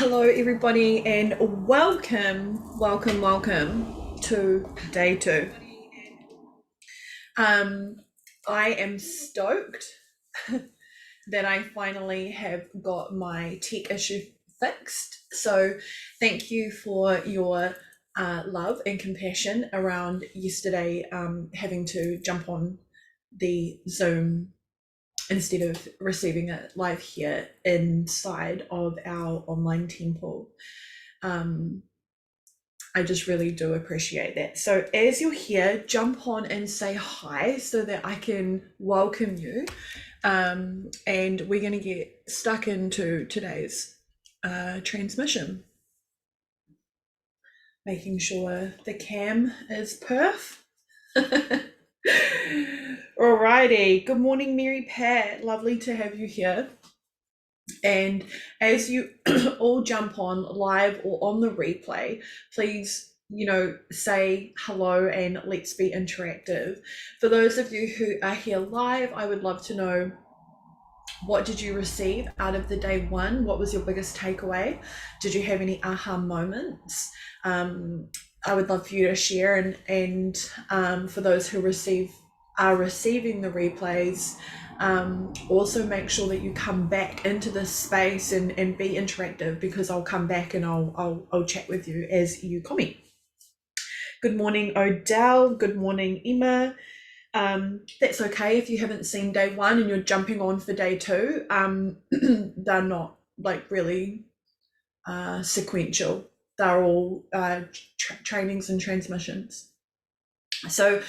Hello, everybody, and welcome to day two. Um, I am stoked that I finally have got my tech issue fixed. So, thank you for your love and compassion around yesterday having to jump on the Zoom instead of receiving it live here inside of our online temple. I just really do appreciate that. So, as you're here, jump on and say hi so that I can welcome you. And we're going to get stuck into today's transmission. Making sure the cam is perf. Alrighty. Good morning, Mary Pat. Lovely to have you here. And as you all jump on live or on the replay, please, say hello and let's be interactive. For those of you who are here live, I would love to know, what did you receive out of the day one? What was your biggest takeaway? Did you have any aha moments? I would love for you to share, and for those who are receiving the replays, also make sure that you come back into this space and be interactive, because I'll come back and I'll chat with you as you comment. Good morning, Odell. Good morning, Emma. That's okay if you haven't seen day one and you're jumping on for day two. They're not like really sequential. They're all trainings and transmissions. So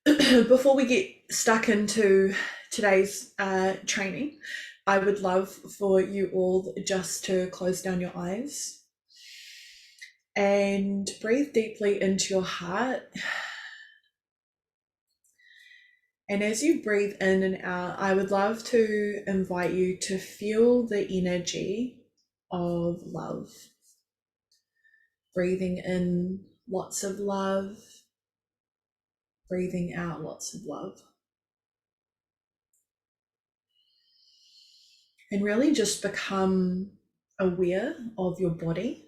before we get stuck into today's training, I would love for you all just to close down your eyes and breathe deeply into your heart. And as you breathe in and out, I would love to invite you to feel the energy of love. Breathing in lots of love, breathing out lots of love. And really just become aware of your body.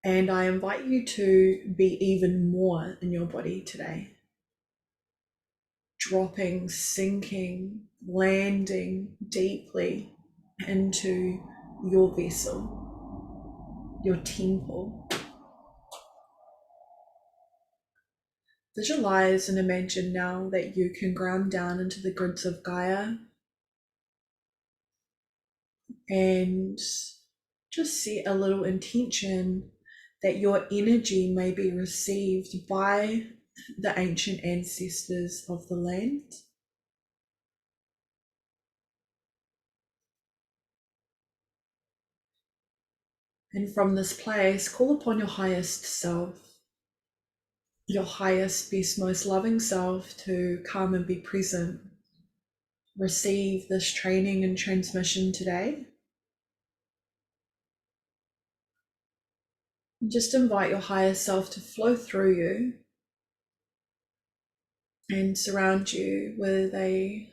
And I invite you to be even more in your body today. Dropping, sinking, landing deeply into your vessel, your temple. Visualize and imagine now that you can ground down into the grids of Gaia and just set a little intention that your energy may be received by the ancient ancestors of the land. And from this place, call upon your highest self, your highest, best, most loving self to come and be present. Receive this training and transmission today. And just invite your higher self to flow through you and surround you with a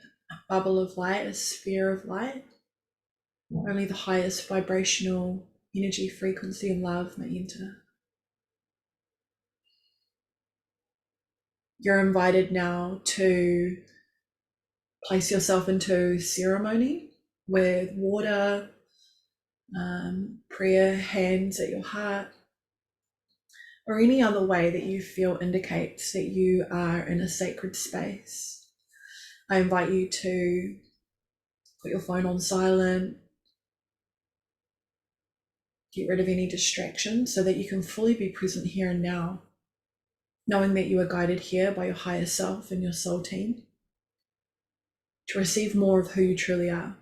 bubble of light, a sphere of light. Only the highest vibrational energy, frequency, and love may enter. You're invited now to place yourself into ceremony with water, prayer, hands at your heart, or any other way that you feel indicates that you are in a sacred space. I invite you to put your phone on silent, get rid of any distractions so that you can fully be present here and now, knowing that you are guided here by your higher self and your soul team to receive more of who you truly are.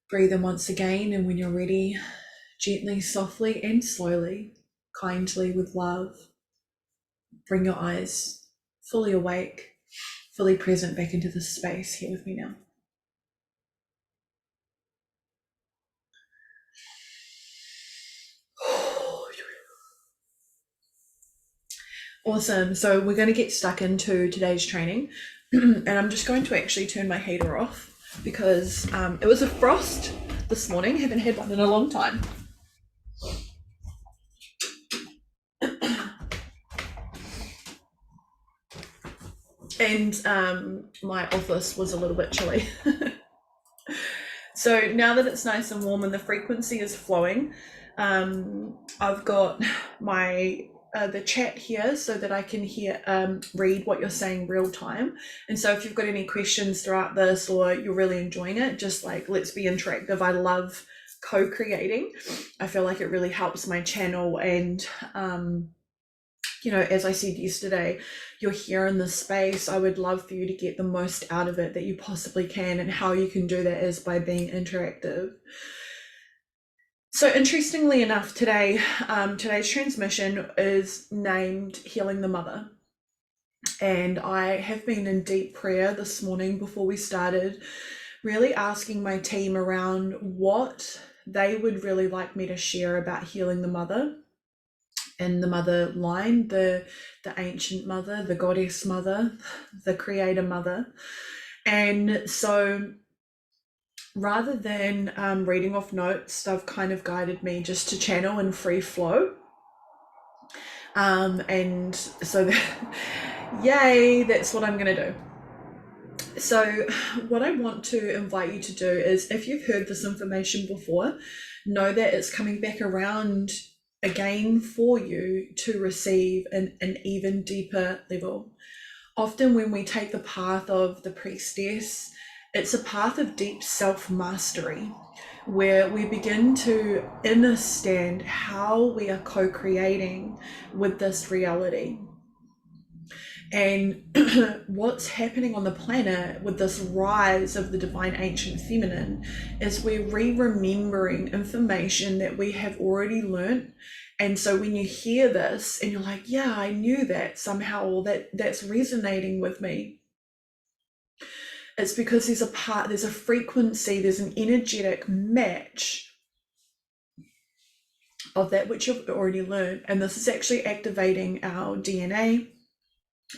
Breathe in once again, and when you're ready, gently, softly, and slowly, kindly, with love, bring your eyes fully awake, fully present back into this space here with me now. Awesome. So we're going to get stuck into today's training, and I'm just going to actually turn my heater off because it was a frost this morning. Haven't had one in a long time. And my office was a little bit chilly. So now that it's nice and warm and the frequency is flowing, I've got my the chat here so that I can read what you're saying real time. And so if you've got any questions throughout this or you're really enjoying it, just like, let's be interactive. I love co-creating. I feel like it really helps my channel. And you know, as I said yesterday, you're here in this space. I would love for you to get the most out of it that you possibly can, and how you can do that is by being interactive. So interestingly enough, today's transmission is named Healing the Mother. And I have been in deep prayer this morning before we started, really asking my team around what they would really like me to share about healing the mother. And the mother line, the ancient mother, the goddess mother, the creator mother. And so rather than reading off notes, they've kind of guided me just to channel in free flow. And so yay, that's what I'm going to do. So what I want to invite you to do is, if you've heard this information before, know that it's coming back around again for you to receive an even deeper level. Often when we take the path of the priestess, it's a path of deep self-mastery, where we begin to understand how we are co-creating with this reality. And what's happening on the planet with this rise of the divine ancient feminine is we're remembering information that we have already learned. And so when you hear this and you're like, yeah, I knew that somehow, or that's resonating with me, it's because there's a frequency, there's an energetic match of that which you've already learned. And this is actually activating our DNA.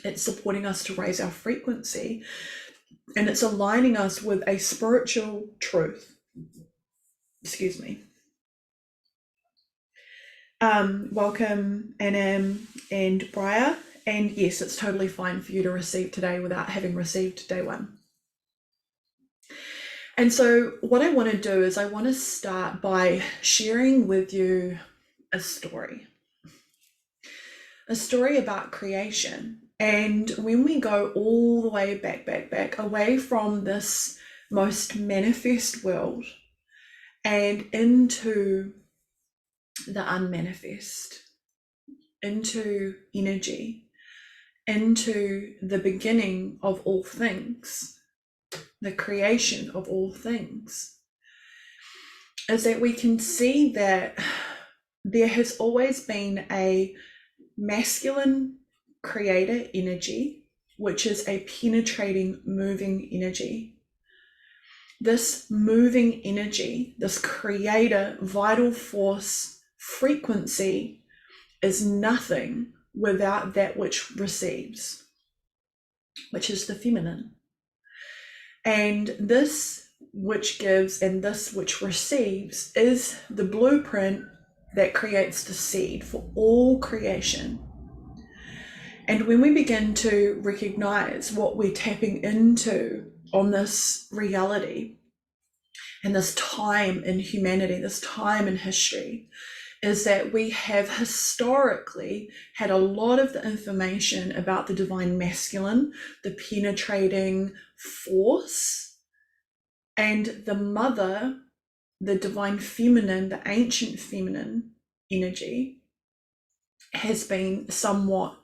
It's supporting us to raise our frequency, and it's aligning us with a spiritual truth. Excuse me. Welcome, Anam and Briar. And yes, it's totally fine for you to receive today without having received day one. And so what I want to do is I want to start by sharing with you a story about creation. And when we go all the way back, away from this most manifest world and into the unmanifest, into energy, into the beginning of all things, the creation of all things, is that we can see that there has always been a masculine creator energy, which is a penetrating, moving energy. This moving energy, this creator, vital force frequency, is nothing without that which receives, which is the feminine. And this which gives and this which receives is the blueprint that creates the seed for all creation. And when we begin to recognize what we're tapping into on this reality and this time in humanity, this time in history, is that we have historically had a lot of the information about the divine masculine, the penetrating force, and the mother, the divine feminine, the ancient feminine energy, has been somewhat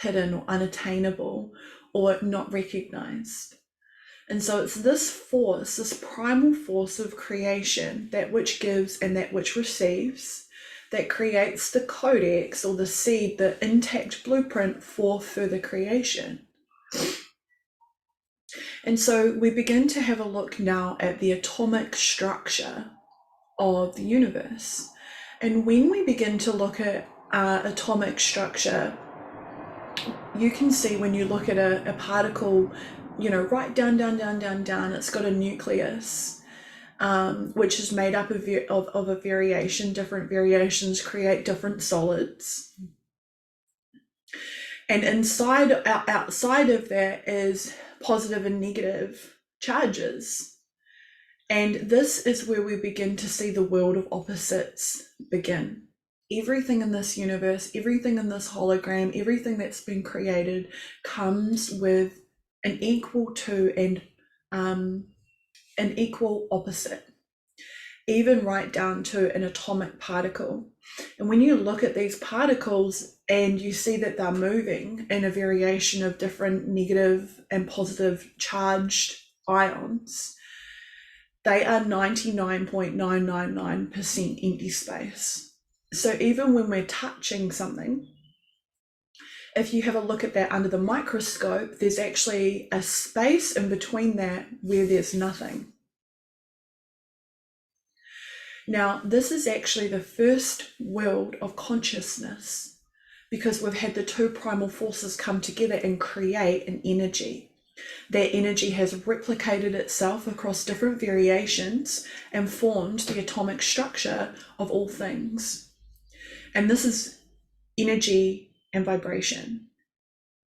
hidden or unattainable or not recognized. And so it's this force, this primal force of creation, that which gives and that which receives, that creates the codex or the seed, the intact blueprint for further creation. And so we begin to have a look now at the atomic structure of the universe. And when we begin to look at atomic structure, you can see when you look at a particle right down, down, down, down, down, it's got a nucleus, which is made up of a variation. Different variations create different solids. And outside of that is positive and negative charges. And this is where we begin to see the world of opposites begin. Everything in this universe, everything in this hologram, everything that's been created comes with an equal to and an equal opposite, even right down to an atomic particle. And when you look at these particles and you see that they're moving in a variation of different negative and positive charged ions, they are 99.999% empty space. So even when we're touching something, if you have a look at that under the microscope, there's actually a space in between that where there's nothing. Now, this is actually the first world of consciousness, because we've had the two primal forces come together and create an energy. That energy has replicated itself across different variations and formed the atomic structure of all things. And this is energy and vibration,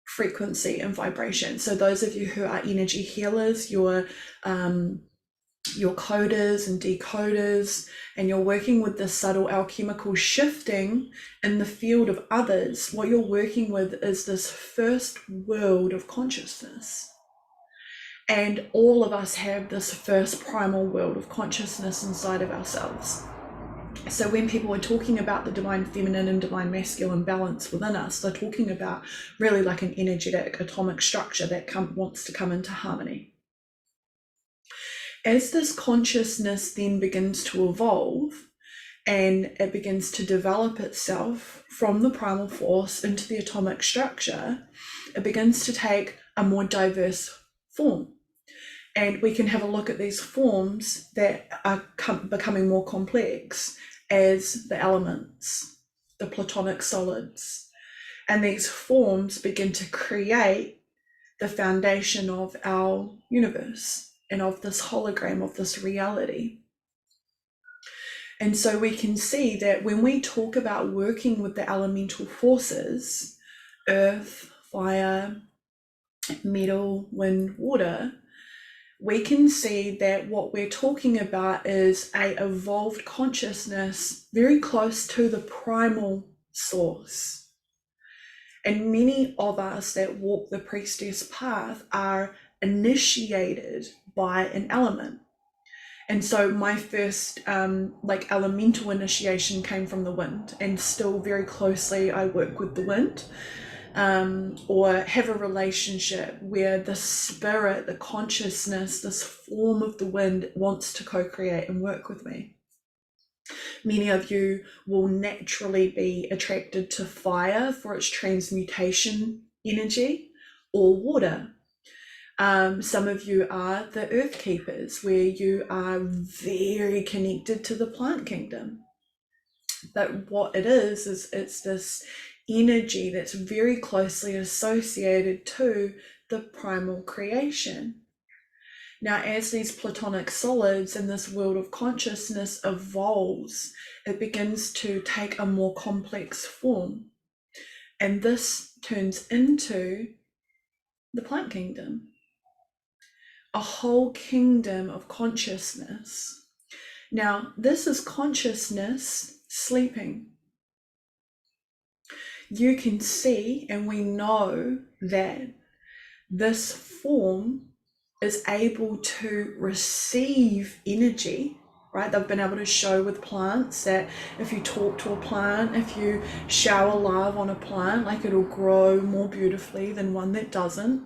frequency and vibration. So those of you who are energy healers, your coders and decoders, and you're working with the subtle alchemical shifting in the field of others, what you're working with is this first world of consciousness. And all of us have this first primal world of consciousness inside of ourselves. So when people are talking about the divine feminine and divine masculine balance within us, they're talking about really like an energetic atomic structure that wants to come into harmony. As this consciousness then begins to evolve and it begins to develop itself from the primal force into the atomic structure, it begins to take a more diverse form. And we can have a look at these forms that are becoming more complex as the elements, the platonic solids. And these forms begin to create the foundation of our universe and of this hologram, of this reality. And so we can see that when we talk about working with the elemental forces, earth, fire, metal, wind, water, we can see that what we're talking about is a evolved consciousness very close to the primal source. And many of us that walk the priestess path are initiated by an element. And so my first elemental initiation came from the wind, and still very closely I work with the wind. Or have a relationship where the spirit, the consciousness, this form of the wind wants to co-create and work with me. Many of you will naturally be attracted to fire for its transmutation energy, or water. Some of you are the earth keepers, where you are very connected to the plant kingdom. But what it is it's this energy that's very closely associated to the primal creation. Now, as these platonic solids in this world of consciousness evolves, it begins to take a more complex form. And this turns into the plant kingdom, a whole kingdom of consciousness. Now, this is consciousness sleeping. You can see, and we know that this form is able to receive energy, right? They've been able to show with plants that if you talk to a plant, if you shower love on a plant, like it'll grow more beautifully than one that doesn't.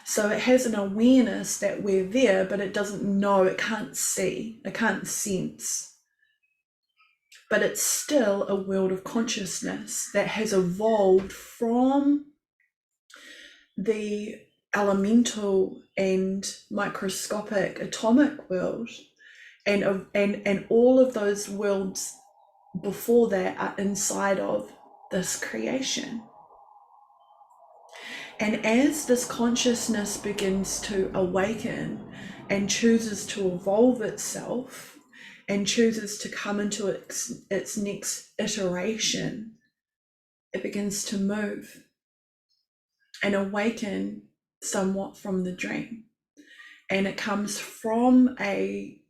So it has an awareness that we're there, but it doesn't know, it can't see, it can't sense. But it's still a world of consciousness that has evolved from the elemental and microscopic atomic world, and all of those worlds before that are inside of this creation. And as this consciousness begins to awaken and chooses to evolve itself and chooses to come into its next iteration, it begins to move and awaken somewhat from the dream. And it comes from a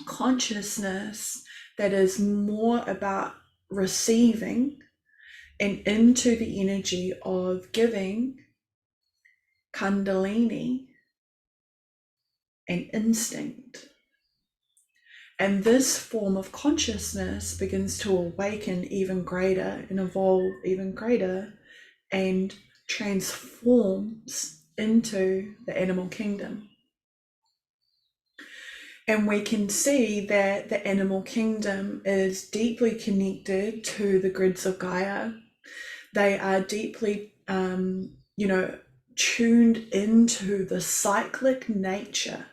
consciousness that is more about receiving and into the energy of giving, Kundalini, and instinct. And this form of consciousness begins to awaken even greater and evolve even greater and transforms into the animal kingdom. And we can see that the animal kingdom is deeply connected to the grids of Gaia. They are deeply, tuned into the cyclic nature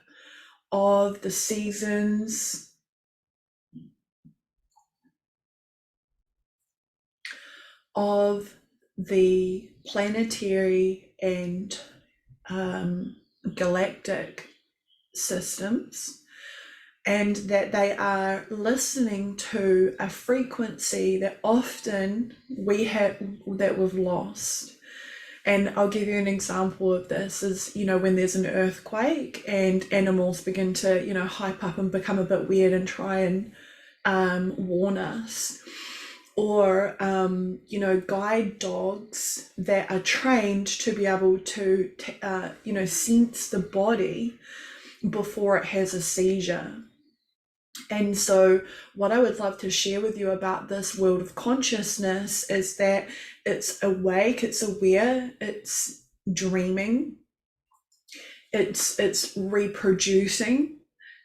of the seasons, of the planetary and galactic systems, and that they are listening to a frequency that often we've lost. And I'll give you an example of this is, when there's an earthquake and animals begin to, hype up and become a bit weird and try and warn us. Or, guide dogs that are trained to be able to, sense the body before it has a seizure. And so what I would love to share with you about this world of consciousness is that it's awake, it's aware, it's dreaming, it's reproducing,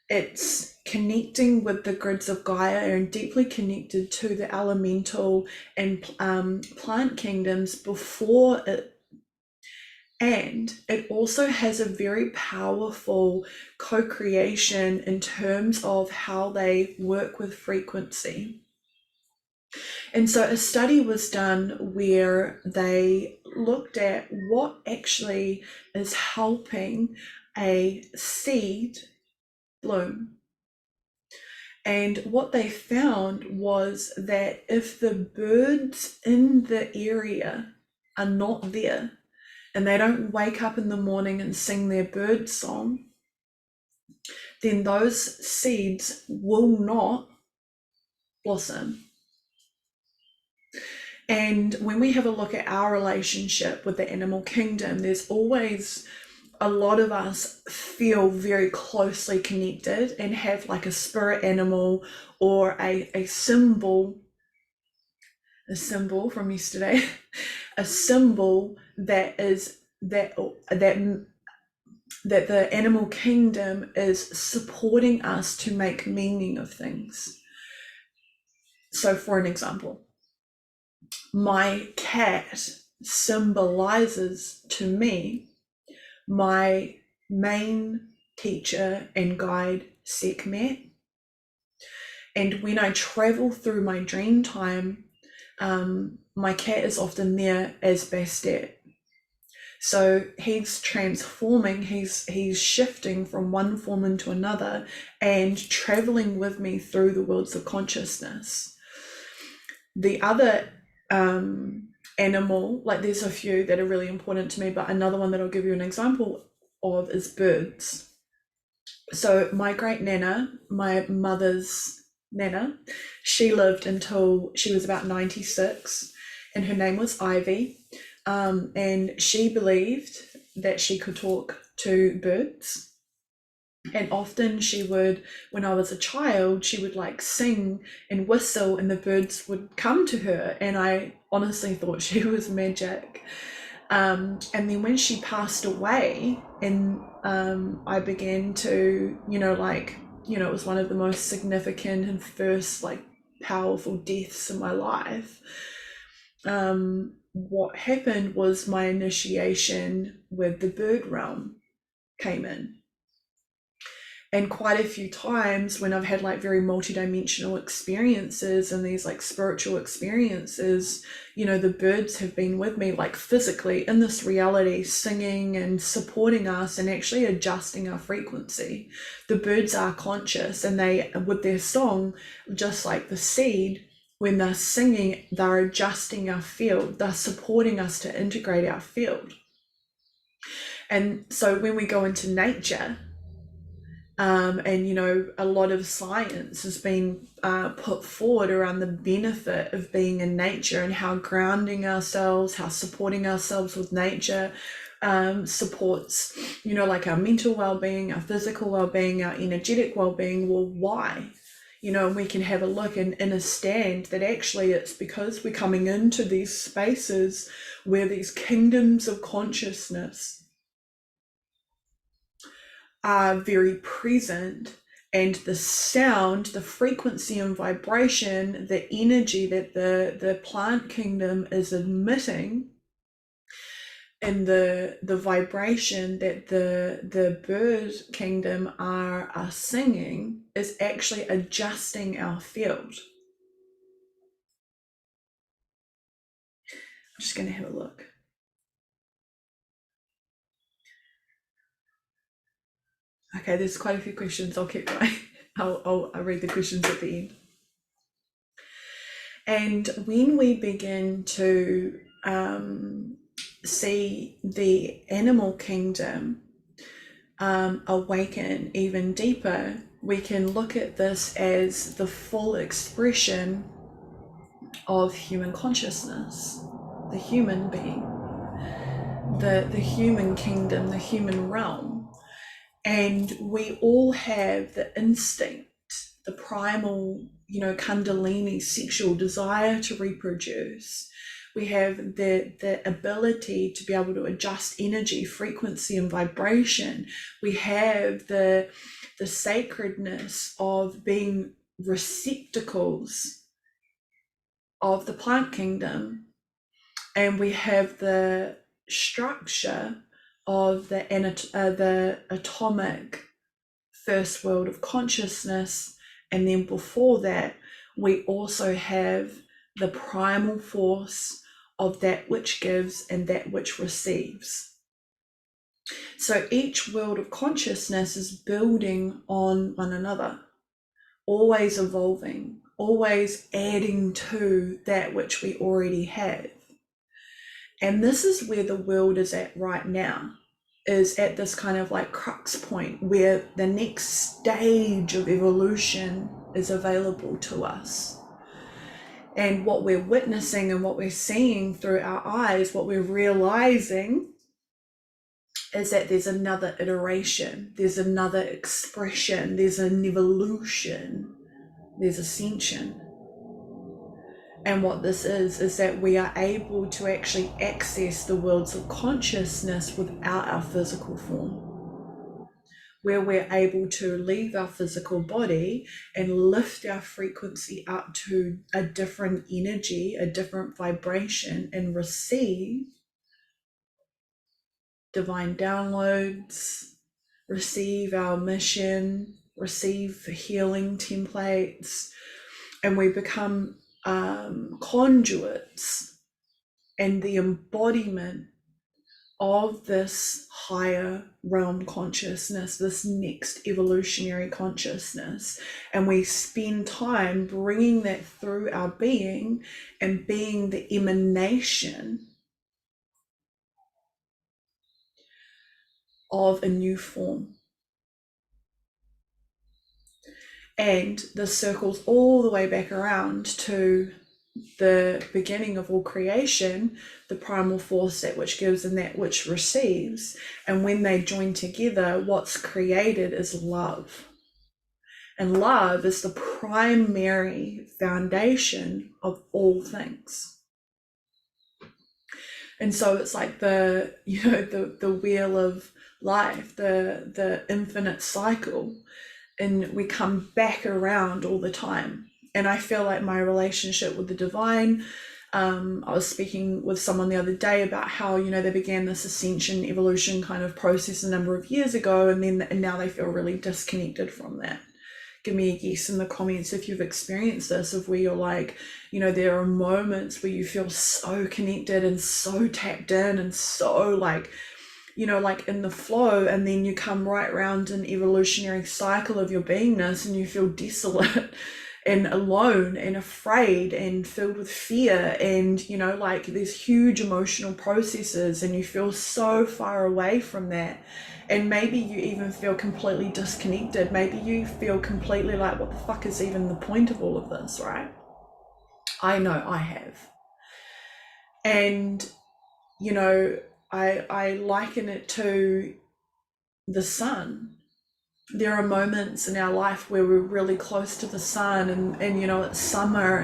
it's connecting with the grids of Gaia and deeply connected to the elemental and plant kingdoms before it. And it also has a very powerful co-creation in terms of how they work with frequency. And so a study was done where they looked at what actually is helping a seed bloom. And what they found was that if the birds in the area are not there, and they don't wake up in the morning and sing their bird song, then those seeds will not blossom. And when we have a look at our relationship with the animal kingdom, there's always a lot of us feel very closely connected and have like a spirit animal or a symbol from yesterday, a symbol that is that the animal kingdom is supporting us to make meaning of things. So for an example, my cat symbolizes to me my main teacher and guide, Sekhmet. And when I travel through my dream time, my cat is often there as Bastet. So he's transforming, he's shifting from one form into another and traveling with me through the worlds of consciousness. The other animal, like there's a few that are really important to me, but another one that I'll give you an example of is birds. So my great Nana, my mother's Nana, she lived until she was about 96, and her name was Ivy. And she believed that she could talk to birds. And often she would, when I was a child, she would like sing and whistle and the birds would come to her. And I honestly thought she was magic. And then when she passed away and I began to, it was one of the most significant and first like powerful deaths in my life. What happened was my initiation with the bird realm came in. And quite a few times when I've had like very multidimensional experiences and these like spiritual experiences, you know, the birds have been with me like physically in this reality, singing and supporting us and actually adjusting our frequency. The birds are conscious, and they, with their song, just like the seed, when they're singing, they're adjusting our field, they're supporting us to integrate our field. And so when we go into nature, and you know, a lot of science has been put forward around the benefit of being in nature and how grounding ourselves, how supporting ourselves with nature supports, you know, like our mental well-being, our physical well-being, our energetic well-being. Well, why? You know, and we can have a look and understand that actually it's because we're coming into these spaces where these kingdoms of consciousness are very present, and the sound, the frequency and vibration, the energy that the plant kingdom is emitting, and the vibration that the bird kingdom are singing is actually adjusting our field. I'm just going to have a look. Okay, there's quite a few questions. I'll keep going. I'll read the questions at the end. And when we begin to see the animal kingdom awaken even deeper, we can look at this as the full expression of human consciousness, the human being, the human kingdom, the human realm. And we all have the instinct, the primal, you know, Kundalini sexual desire to reproduce. We have the ability to be able to adjust energy, frequency, and vibration. We have the sacredness of being receptacles of the plant kingdom. And we have the structure of the atomic first world of consciousness. And then before that, we also have the primal force of that which gives and that which receives. So each world of consciousness is building on one another, always evolving, always adding to that which we already have. And this is where the world is at right now, is at this kind of like crux point where the next stage of evolution is available to us. And what we're witnessing and what we're seeing through our eyes, what we're realizing is that there's another iteration, there's another expression, there's an evolution, there's ascension. And what this is that we are able to actually access the worlds of consciousness without our physical form, where we're able to leave our physical body and lift our frequency up to a different energy, a different vibration, and receive divine downloads, receive our mission, receive healing templates, and we become conduits and the embodiment of this higher realm consciousness, this next evolutionary consciousness. And we spend time bringing that through our being and being the emanation of a new form. And this circles all the way back around to the beginning of all creation, the primal force, that which gives and that which receives. And when they join together, what's created is love. And love is the primary foundation of all things. And so it's like the wheel of life, the infinite cycle. And we come back around all the time. And I feel like my relationship with the divine I was speaking with someone the other day about how, you know, they began this ascension evolution kind of process a number of years ago, and now they feel really disconnected from that. Give me a yes in the comments if you've experienced this, of where you're like, you know, there are moments where you feel so connected and so tapped in and so like, you know, like in the flow, and then you come right around an evolutionary cycle of your beingness and you feel desolate and alone and afraid and filled with fear, and, you know, like there's huge emotional processes and you feel so far away from that. And maybe you even feel completely disconnected. Maybe you feel completely like, what the fuck is even the point of all of this, right? I know I have. And, you know, I liken it to the sun. There are moments in our life where we're really close to the sun, and you know, it's summer,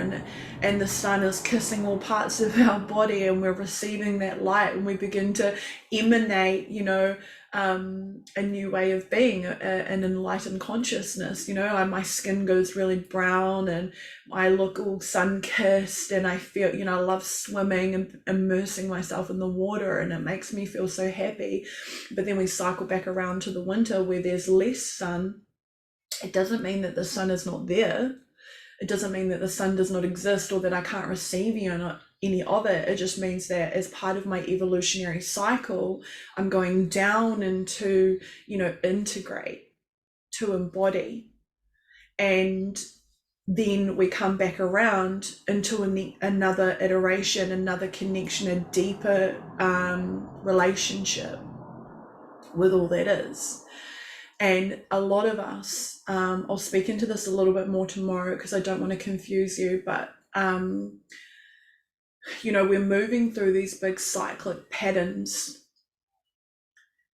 and the sun is kissing all parts of our body, and we're receiving that light, and we begin to emanate, you know, a new way of being, an enlightened consciousness. You know, my skin goes really brown and I look all sun-kissed, and I feel, you know, I love swimming and immersing myself in the water, and it makes me feel so happy. But then we cycle back around to the winter where there's less sun. It doesn't mean that the sun is not there. It doesn't mean that the sun does not exist or that I can't receive any of it. It just means that as part of my evolutionary cycle, I'm going down into, you know, integrate, to embody. And then we come back around into another iteration, another connection, a deeper relationship with all that is. And a lot of us, I'll speak into this a little bit more tomorrow because I don't want to confuse you, but you know, we're moving through these big cyclic patterns,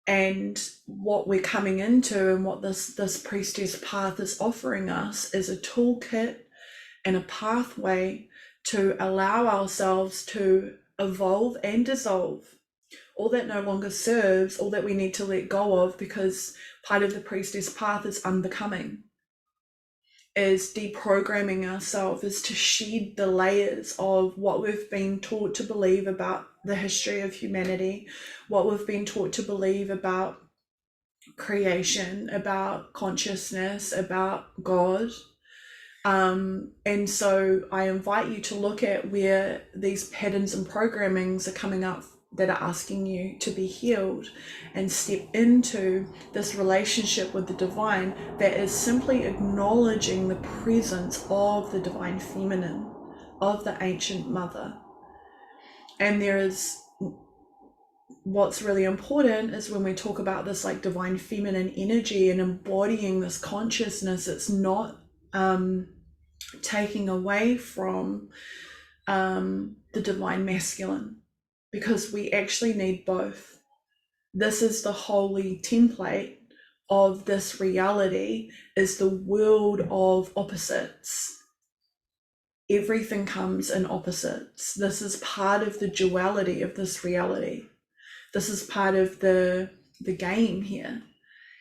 and what we're coming into and what this priestess path is offering us is a toolkit and a pathway to allow ourselves to evolve and dissolve all that no longer serves, all that we need to let go of, because part of the priestess path is unbecoming, is deprogramming ourselves, is to shed the layers of what we've been taught to believe about the history of humanity, what we've been taught to believe about creation, about consciousness, about God. And so I invite you to look at where these patterns and programmings are coming up that are asking you to be healed, and step into this relationship with the divine that is simply acknowledging the presence of the divine feminine, of the ancient mother. And there is, what's really important is when we talk about this like divine feminine energy and embodying this consciousness, it's not taking away from the divine masculine, because we actually need both. This is the holy template of this reality, is the world of opposites. Everything comes in opposites. This is part of the duality of this reality. This is part of the game here.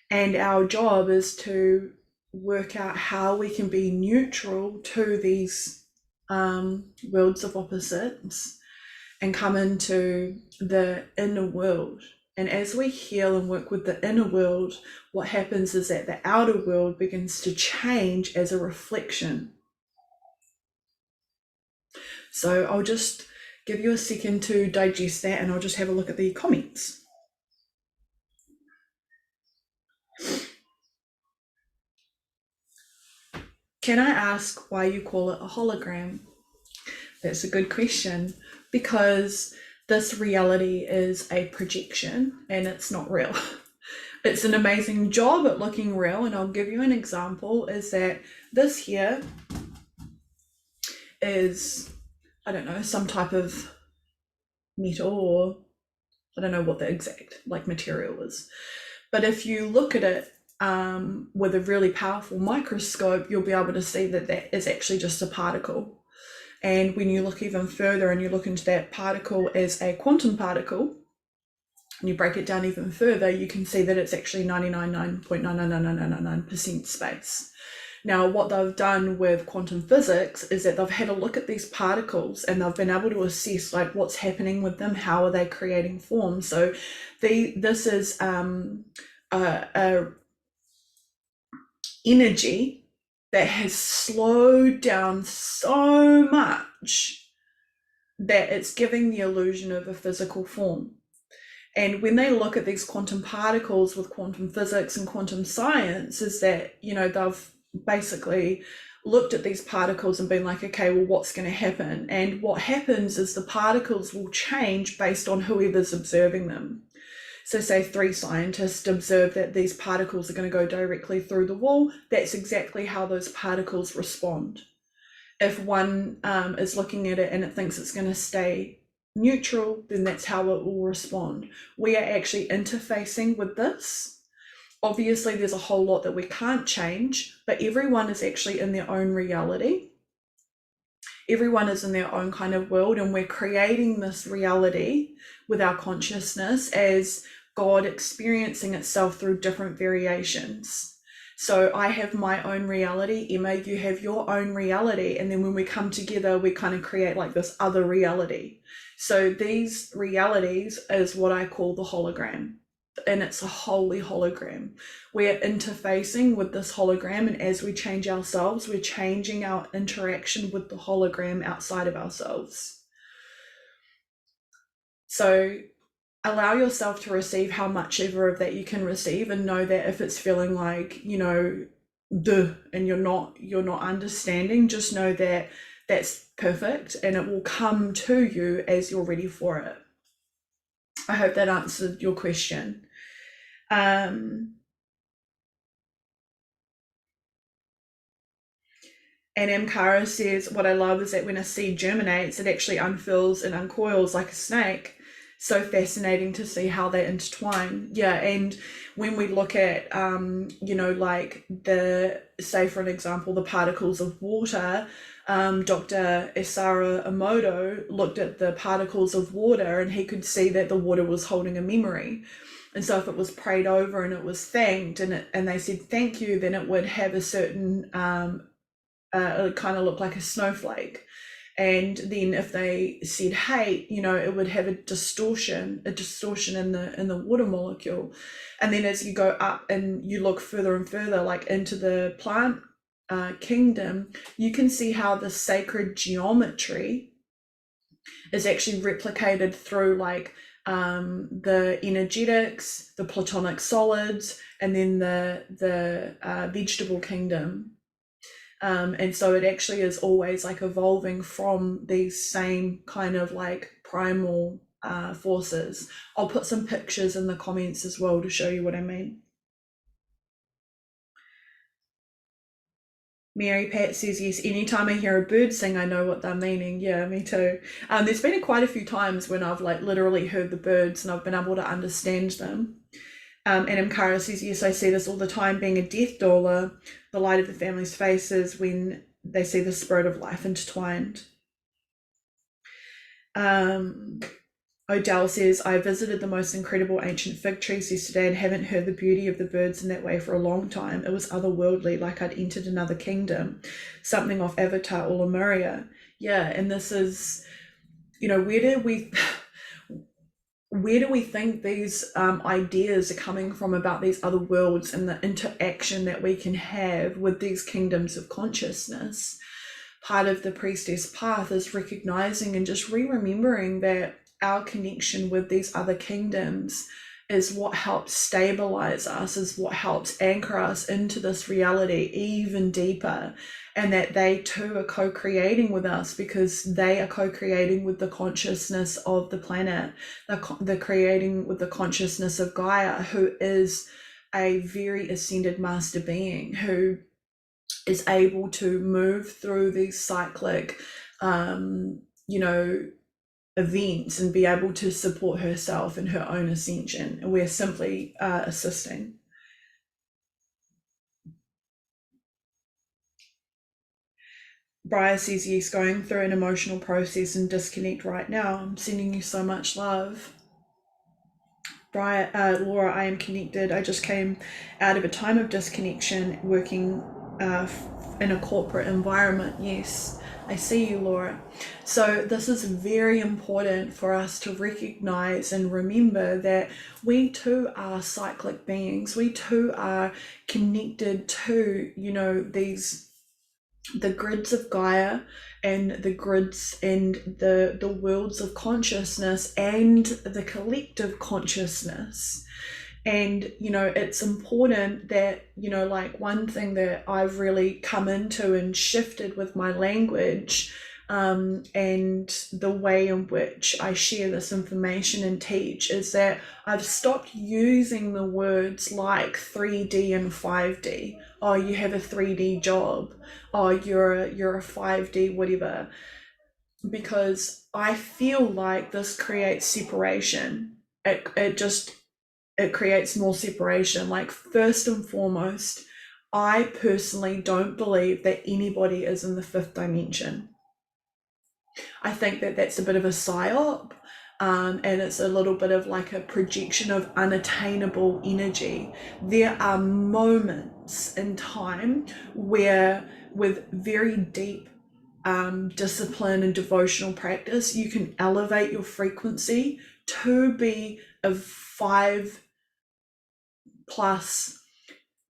And our job is to work out how we can be neutral to these worlds of opposites and come into the inner world. And as we heal and work with the inner world, what happens is that the outer world begins to change as a reflection. So I'll just give you a second to digest that, and I'll just have a look at the comments. Can I ask why you call it a hologram? That's a good question, because this reality is a projection and it's not real. It's an amazing job at looking real, and I'll give you an example, is that this here is, I don't know, some type of metal, or I don't know what the exact like material is. But if you look at it with a really powerful microscope, you'll be able to see that that is actually just a particle. And when you look even further and you look into that particle as a quantum particle, and you break it down even further, you can see that it's actually 99.99999% space. Now, what they've done with quantum physics is that they've had a look at these particles and they've been able to assess like what's happening with them, how are they creating form. So this is a energy that has slowed down so much that it's giving the illusion of a physical form. And when they look at these quantum particles with quantum physics and quantum science, is that, they've basically looked at these particles and been like, okay, well, what's going to happen? And what happens is the particles will change based on whoever's observing them. So say 3 scientists observe that these particles are going to go directly through the wall. That's exactly how those particles respond. If one is looking at it and it thinks it's going to stay neutral, then that's how it will respond. We are actually interfacing with this. Obviously, there's a whole lot that we can't change, but everyone is actually in their own reality. Everyone is in their own kind of world, and we're creating this reality with our consciousness as God experiencing itself through different variations. So I have my own reality, Emma, you have your own reality, and then when we come together, we kind of create like this other reality. So these realities is what I call the hologram, and it's a holy hologram. We're interfacing with this hologram, and as we change ourselves, we're changing our interaction with the hologram outside of ourselves. So allow yourself to receive how much ever of that you can receive, and know that if it's feeling like, and you're not understanding, just know that that's perfect and it will come to you as you're ready for it. I hope that answered your question. And M. Kara says, what I love is that when a seed germinates, it actually unfurls and uncoils like a snake. So fascinating to see how they intertwine. Yeah, and when we look at, like say for an example, the particles of water, Dr. Isaru Emoto looked at the particles of water and he could see that the water was holding a memory. And so if it was prayed over and it was thanked and they said thank you, then it would have a certain, it kind of looked like a snowflake. And then if they said hate, it would have a distortion in the water molecule. And then as you go up and you look further and further, like into the plant kingdom, you can see how the sacred geometry is actually replicated through like the energetics, the platonic solids, and then the vegetable kingdom. And so it actually is always like evolving from these same kind of like primal forces. I'll put some pictures in the comments as well to show you what I mean. Mary Pat says, yes, anytime I hear a bird sing, I know what they're meaning. Yeah, me too. There's been quite a few times when I've like literally heard the birds and I've been able to understand them. And Mkara says, yes, I see this all the time. Being a death doula, the light of the family's faces when they see the spirit of life intertwined. Odell says, I visited the most incredible ancient fig trees yesterday and haven't heard the beauty of the birds in that way for a long time. It was otherworldly, like I'd entered another kingdom, something off Avatar or Lemuria. Yeah, and this is, where do we think these ideas are coming from about these other worlds and the interaction that we can have with these kingdoms of consciousness? Part of the priestess path is recognizing and just remembering that our connection with these other kingdoms is what helps stabilize us, is what helps anchor us into this reality even deeper, and that they too are co-creating with us because they are co-creating with the consciousness of the planet. They're creating with the consciousness of Gaia, who is a very ascended master being who is able to move through these cyclic events and be able to support herself in her own ascension, and we're simply assisting. Briar says, yes, going through an emotional process and disconnect right now. I'm sending you so much love. Briar, Laura, I am connected. I just came out of a time of disconnection, working in a corporate environment. Yes, I see you, Laura. So this is very important for us to recognize and remember that we too are cyclic beings. We too are connected to, the grids of Gaia and the grids and the worlds of consciousness and the collective consciousness. And it's important that like one thing that I've really come into and shifted with my language, and the way in which I share this information and teach, is that I've stopped using the words like 3D and 5D. Oh, you have a 3D job. Oh, you're a 5D whatever. Because I feel like this creates separation. It creates more separation. Like, first and foremost, I personally don't believe that anybody is in the fifth dimension. I think that that's a bit of a psyop, and it's a little bit of like a projection of unattainable energy. There are moments in time where, with very deep discipline and devotional practice, you can elevate your frequency to be a 5+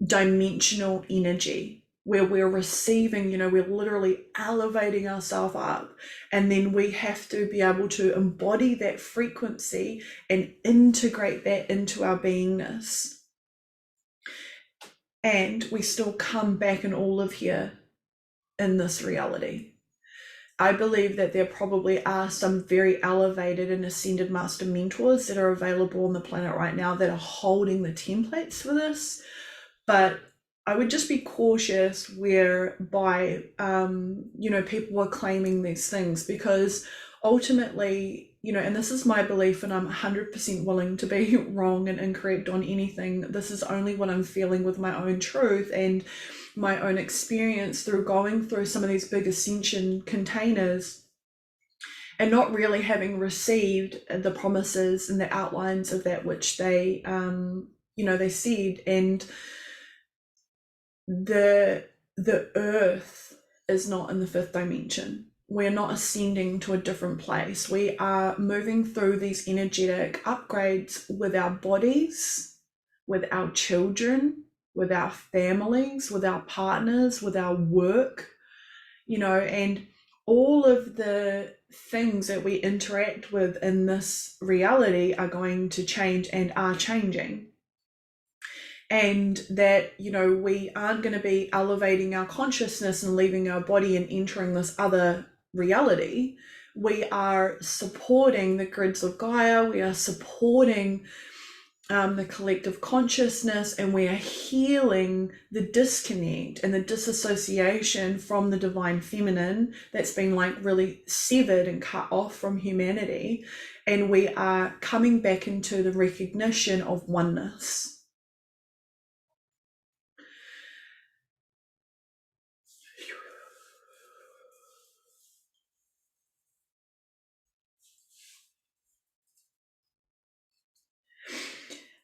dimensional energy, where we're receiving, we're literally elevating ourselves up, and then we have to be able to embody that frequency and integrate that into our beingness. And we still come back and all live here in this reality. I believe that there probably are some very elevated and ascended master mentors that are available on the planet right now that are holding the templates for this. But I would just be cautious whereby, people are claiming these things, because ultimately, and this is my belief, and I'm 100% willing to be wrong and incorrect on anything. This is only what I'm feeling with my own truth and my own experience through going through some of these big ascension containers and not really having received the promises and the outlines of that which they they said. And the earth is not in the fifth dimension. We're not ascending to a different place. We are moving through these energetic upgrades with our bodies, with our children, with our families, with our partners, with our work, and all of the things that we interact with in this reality are going to change and are changing. And that, we aren't going to be elevating our consciousness and leaving our body and entering this other reality. We are supporting the grids of Gaia. We are supporting the collective consciousness, and we are healing the disconnect and the disassociation from the divine feminine that's been like really severed and cut off from humanity. And we are coming back into the recognition of oneness.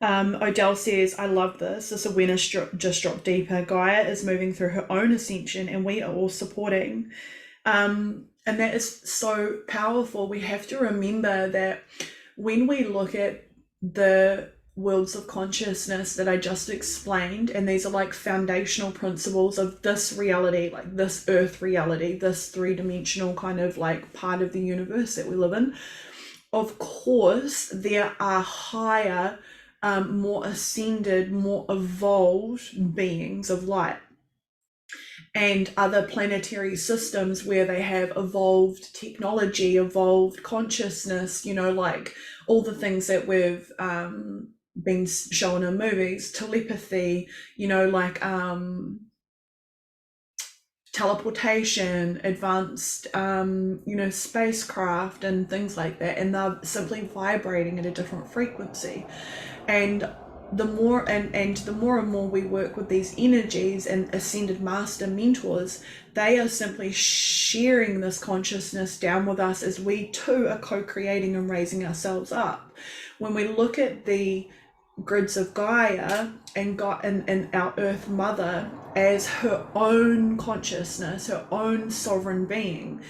Odell says, I love this. This awareness just dropped deeper. Gaia is moving through her own ascension, and we are all supporting. And that is so powerful. We have to remember that when we look at the worlds of consciousness that I just explained, and these are like foundational principles of this reality, like this earth reality, this three-dimensional kind of like part of the universe that we live in. Of course, there are higher, more ascended, more evolved beings of light and other planetary systems where they have evolved technology, evolved consciousness, like all the things that we've been shown in movies, telepathy, like teleportation, advanced spacecraft and things like that, and they're simply vibrating at a different frequency. And the more and more we work with these energies and ascended master mentors, they are simply sharing this consciousness down with us as we too are co-creating and raising ourselves up. When we look at the grids of Gaia and got in our Earth Mother as her own consciousness, her own sovereign being,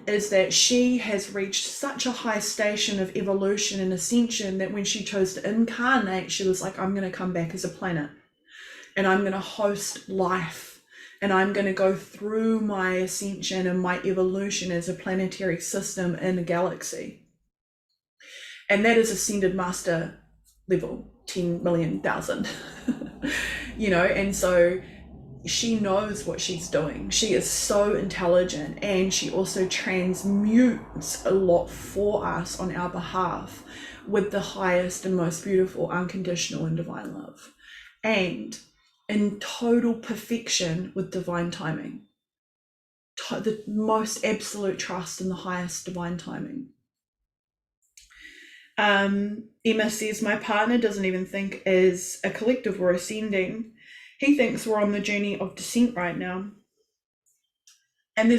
is that she has reached such a high station of evolution and ascension that when she chose to incarnate, she was like, I'm going to come back as a planet and I'm going to host life and I'm going to go through my ascension and my evolution as a planetary system in a galaxy. And that is ascended master level 10 million thousand. And so she knows what she's doing. She is so intelligent, and she also transmutes a lot for us on our behalf with the highest and most beautiful unconditional and divine love, and in total perfection with divine timing, the most absolute trust in the highest divine timing. Emma says, my partner doesn't even think as a collective we're ascending. He thinks we're on the journey of descent right now. And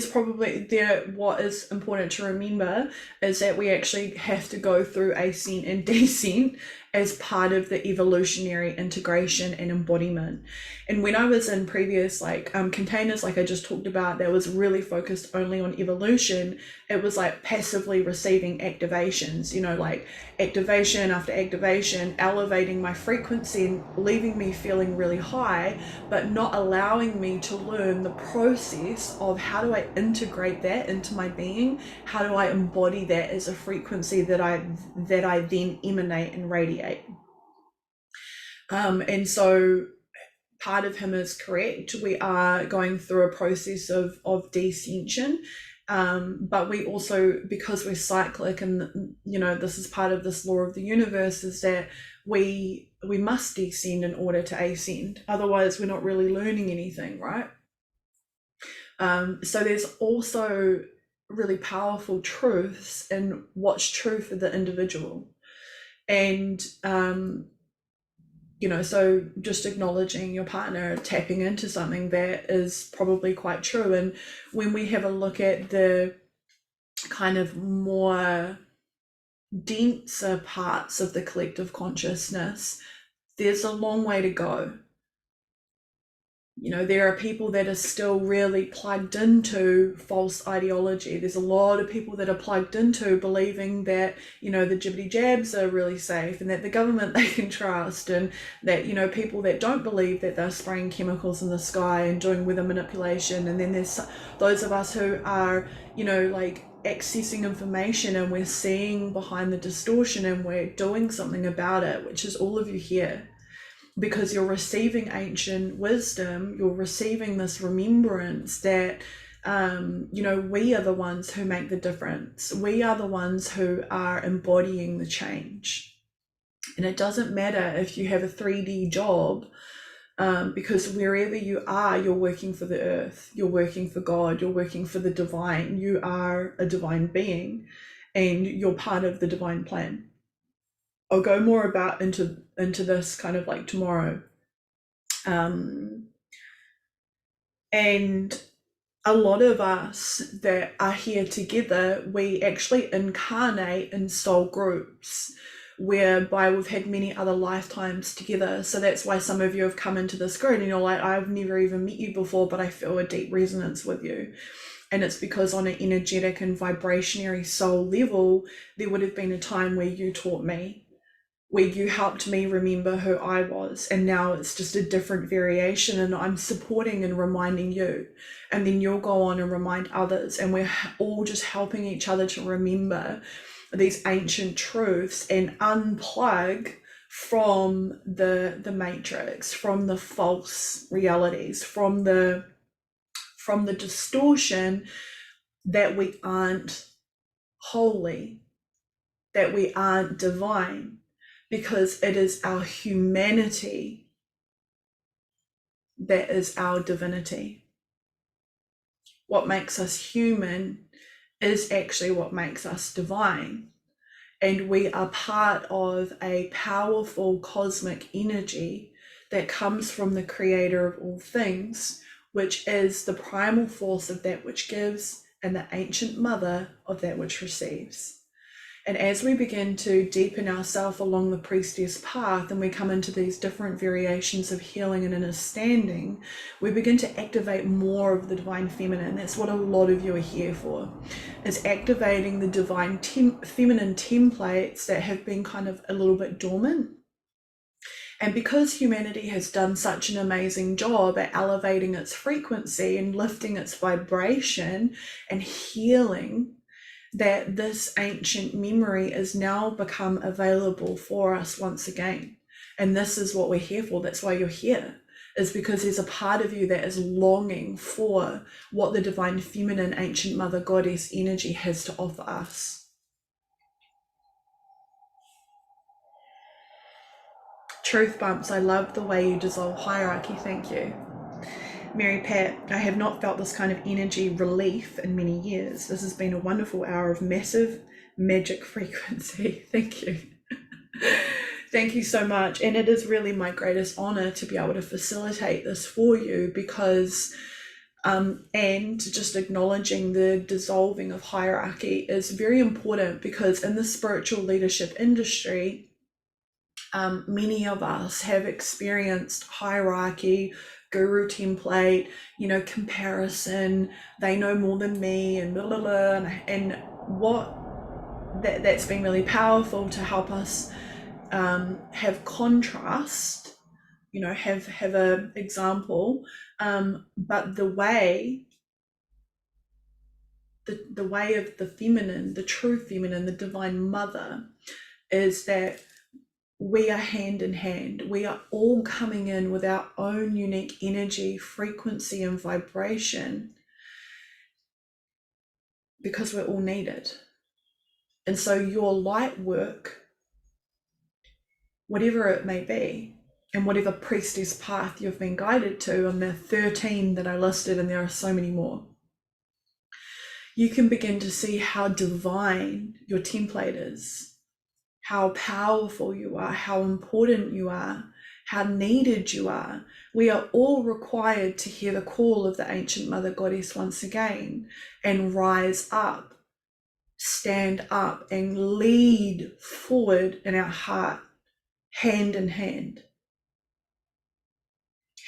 what is important to remember is that we actually have to go through ascent and descent as part of the evolutionary integration and embodiment. And when I was in previous containers, like I just talked about, that was really focused only on evolution, it was like passively receiving activations, like activation after activation, elevating my frequency and leaving me feeling really high, but not allowing me to learn the process of how do I integrate that into my being, how do I embody that as a frequency that I then emanate and radiate. And so part of him is correct. We are going through a process of descension, but we also, because we're cyclic, and this is part of this law of the universe, is that we must descend in order to ascend. Otherwise, we're not really learning anything, right? So there's also really powerful truths in what's true for the individual. And so just acknowledging your partner tapping into something that is probably quite true. And when we have a look at the kind of more denser parts of the collective consciousness, there's a long way to go. There are people that are still really plugged into false ideology. There's a lot of people that are plugged into believing that, the jibbity jabs are really safe and that the government they can trust, and that, people that don't believe that they're spraying chemicals in the sky and doing weather manipulation. And then there's those of us who are, accessing information and we're seeing behind the distortion and we're doing something about it, which is all of you here. Because you're receiving ancient wisdom, you're receiving this remembrance that, we are the ones who make the difference. We are the ones who are embodying the change. And it doesn't matter if you have a 3D job, because wherever you are, you're working for the earth, you're working for God, you're working for the divine. You are a divine being and you're part of the divine plan. I'll go more about into this kind of like tomorrow. And a lot of us that are here together, we actually incarnate in soul groups whereby we've had many other lifetimes together. So that's why some of you have come into this group and you're like, I've never even met you before, but I feel a deep resonance with you. And it's because on an energetic and vibrationary soul level, there would have been a time where you taught me, where you helped me remember who I was, and now it's just a different variation and I'm supporting and reminding you, and then you'll go on and remind others, and we're all just helping each other to remember these ancient truths and unplug from the matrix, from the false realities, from the distortion that we aren't holy, that we aren't divine, because it is our humanity that is our divinity. What makes us human is actually what makes us divine. And we are part of a powerful cosmic energy that comes from the creator of all things, which is the primal force of that which gives and the ancient mother of that which receives. And as we begin to deepen ourselves along the priestess path and we come into these different variations of healing and understanding, we begin to activate more of the divine feminine. That's what a lot of you are here for, is activating the divine feminine templates that have been kind of a little bit dormant. And because humanity has done such an amazing job at elevating its frequency and lifting its vibration and healing, that this ancient memory is now become available for us once again. And this is what we're here for. That's why you're here, is because there's a part of you that is longing for what the divine feminine ancient mother goddess energy has to offer us. Truth Bumps, I love the way you dissolve hierarchy. Thank you. Mary Pat, I have not felt this kind of energy relief in many years. This has been a wonderful hour of massive magic frequency. Thank you. Thank you so much. And it is really my greatest honor to be able to facilitate this for you, because and just acknowledging the dissolving of hierarchy is very important, because in the spiritual leadership industry, many of us have experienced hierarchy, guru template, comparison. They know more than me, and blah, blah, blah. And what that's been really powerful to help us have contrast, have a example, but the way of the feminine, the true feminine, the divine mother, is that we are hand in hand. We are all coming in with our own unique energy, frequency, and vibration, because we're all needed. And so your light work, whatever it may be, and whatever priestess path you've been guided to, on the 13 that I listed, and there are so many more, you can begin to see how divine your template is, how powerful you are, how important you are, how needed you are. We are all required to hear the call of the ancient mother goddess once again and rise up, stand up, and lead forward in our heart, hand in hand.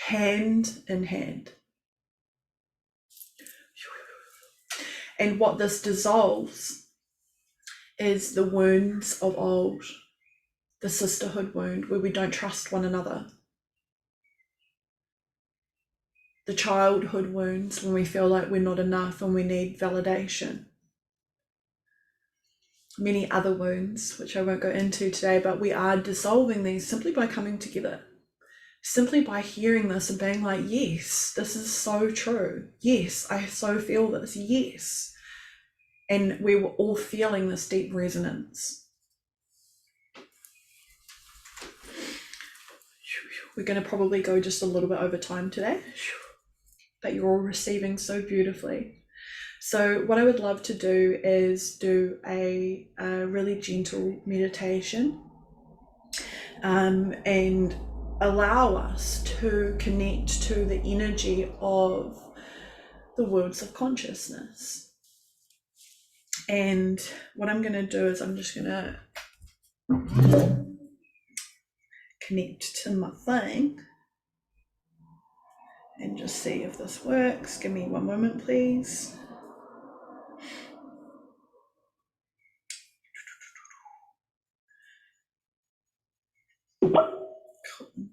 Hand in hand. And what this dissolves is the wounds of old, the sisterhood wound where we don't trust one another, the childhood wounds when we feel like we're not enough and we need validation, many other wounds which I won't go into today, but we are dissolving these simply by coming together, simply by hearing this and being like, yes, this is so true, yes, I so feel this, yes. And we were all feeling this deep resonance. We're going to probably go just a little bit over time today, but you're all receiving so beautifully. So what I would love to do is do a really gentle meditation, and allow us to connect to the energy of the worlds of consciousness. And what I'm going to do is I'm just going to connect to my thing and just see if this works. Give me one moment, please. Cool.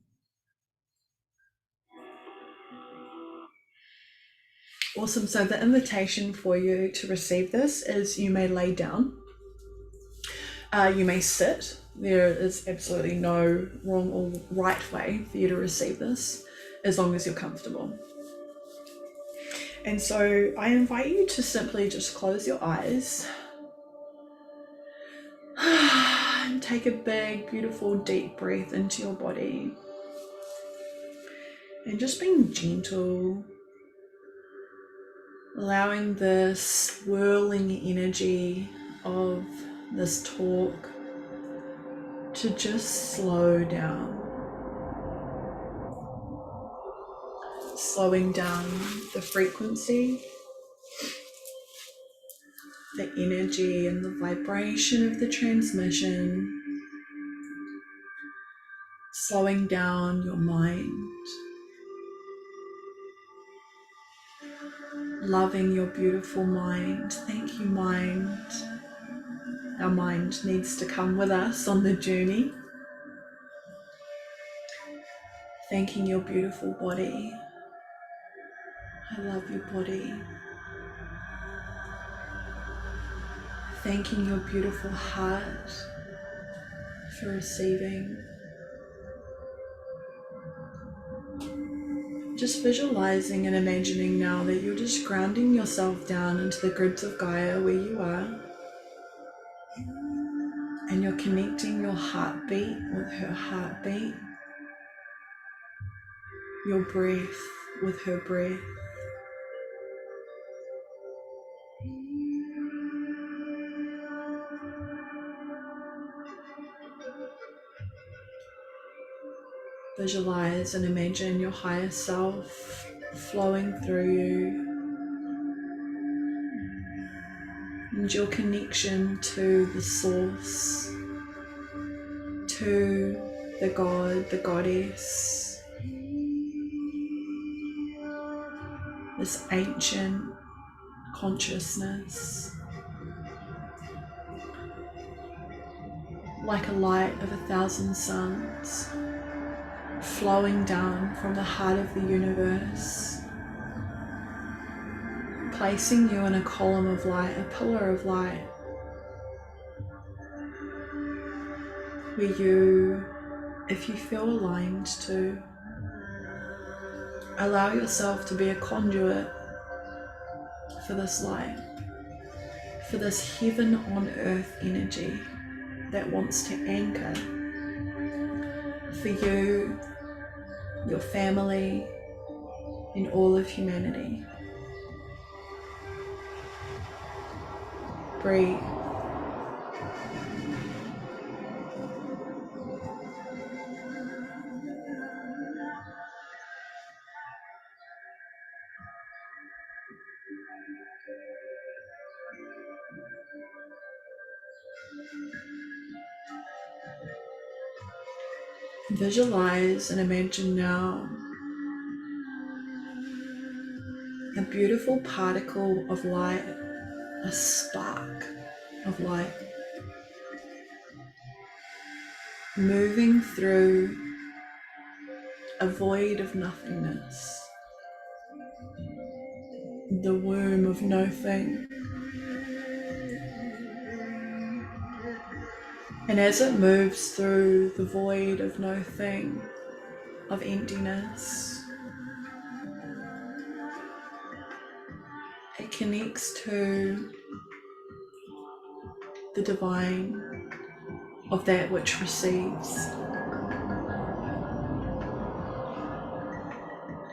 Awesome. So the invitation for you to receive this is you may lay down, you may sit. There is absolutely no wrong or right way for you to receive this, as long as you're comfortable. And so I invite you to simply just close your eyes and take a big, beautiful, deep breath into your body. And just being gentle, allowing this swirling energy of this talk to just slow down. Slowing down the frequency, the energy and the vibration of the transmission, slowing down your mind, loving your beautiful mind. Thank you, mind. Our mind needs to come with us on the journey. Thanking your beautiful body. I love your body. Thanking your beautiful heart for receiving. Just visualizing and imagining now that you're just grounding yourself down into the grids of Gaia where you are, and you're connecting your heartbeat with her heartbeat, your breath with her breath. Visualize and imagine your higher self flowing through you, and your connection to the source, to the God, the goddess, this ancient consciousness, like a light of 1,000 suns, flowing down from the heart of the universe, placing you in a column of light, a pillar of light, where you, if you feel aligned to, allow yourself to be a conduit for this light, for this heaven on earth energy that wants to anchor for you, your family, and all of humanity. Breathe. Visualize and imagine now a beautiful particle of light, a spark of light, moving through a void of nothingness, the womb of no thing. And as it moves through the void of no thing, of emptiness, it connects to the divine of that which receives.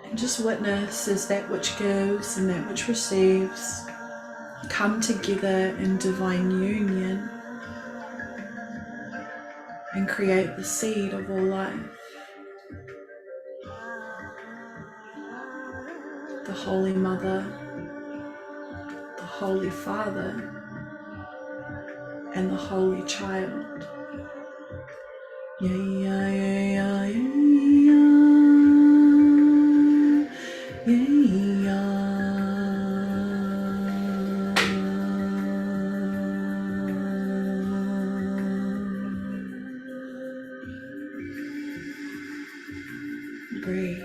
And just witness as that which gives and that which receives come together in divine union and create the seed of all life. The Holy Mother, the Holy Father, and the Holy Child. Yeah, yeah, yeah, yeah, yeah, yeah. Breathe.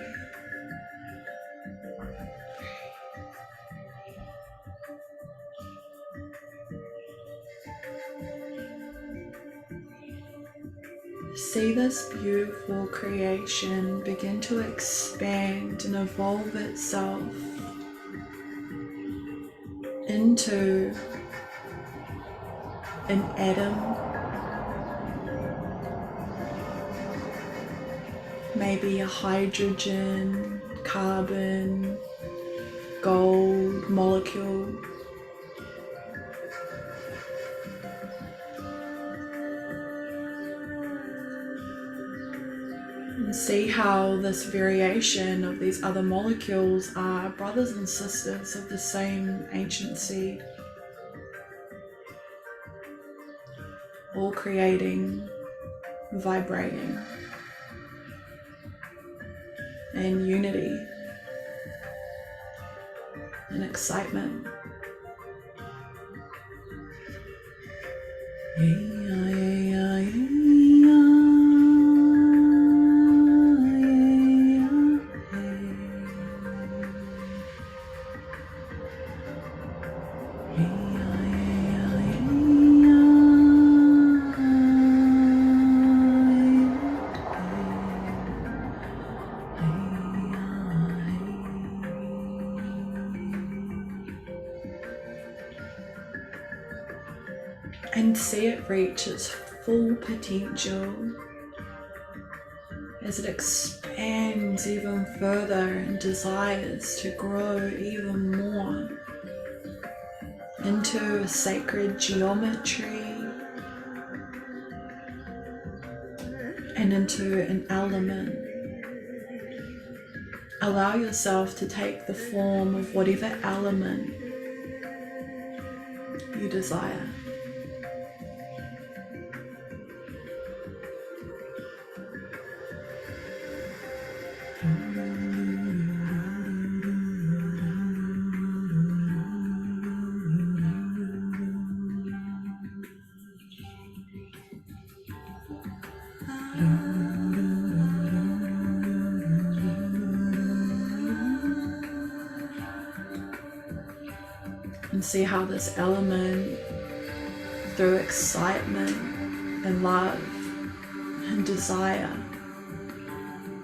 See this beautiful creation begin to expand and evolve itself into an atom, maybe a hydrogen, carbon, gold molecule. And see how this variation of these other molecules are brothers and sisters of the same ancient seed. all creating, vibrating, and unity and excitement. And see it reach its full potential as it expands even further and desires to grow even more into a sacred geometry and into an element. Allow yourself to take the form of whatever element you desire. And see how this element, through excitement and love and desire,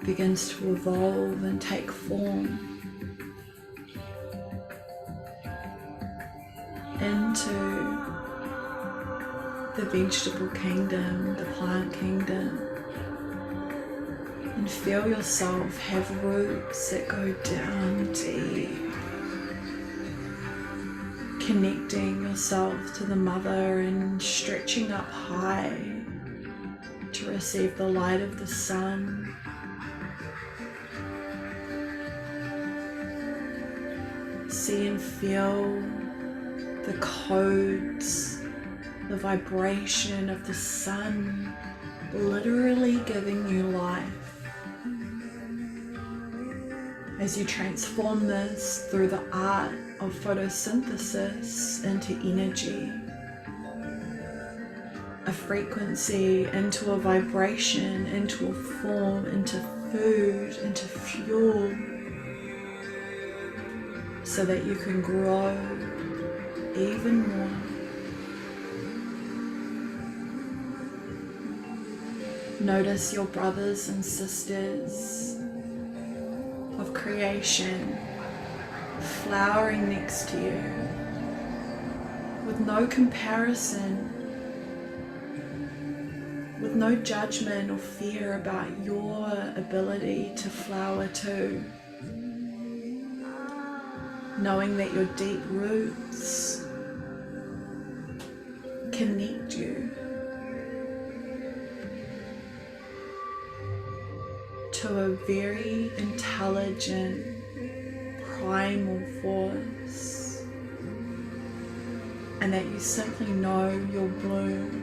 begins to evolve and take form into the vegetable kingdom, the plant kingdom, and feel yourself have roots that go down deep, connecting yourself to the mother and stretching up high to receive the light of the sun. See and feel the codes, the vibration of the sun literally giving you life. As you transform this through the art of photosynthesis into energy, a frequency into a vibration, into a form, into food, into fuel, so that you can grow even more. Notice your brothers and sisters of creation flowering next to you with no comparison, with no judgment or fear about your ability to flower too. Knowing that your deep roots connect you to a very intelligent primal force, and that you simply know your bloom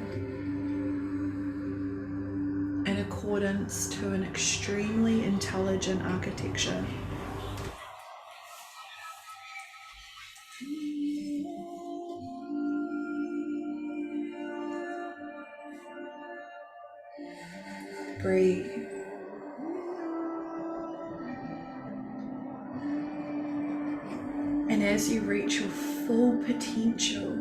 in accordance to an extremely intelligent architecture. Breathe. And as you reach your full potential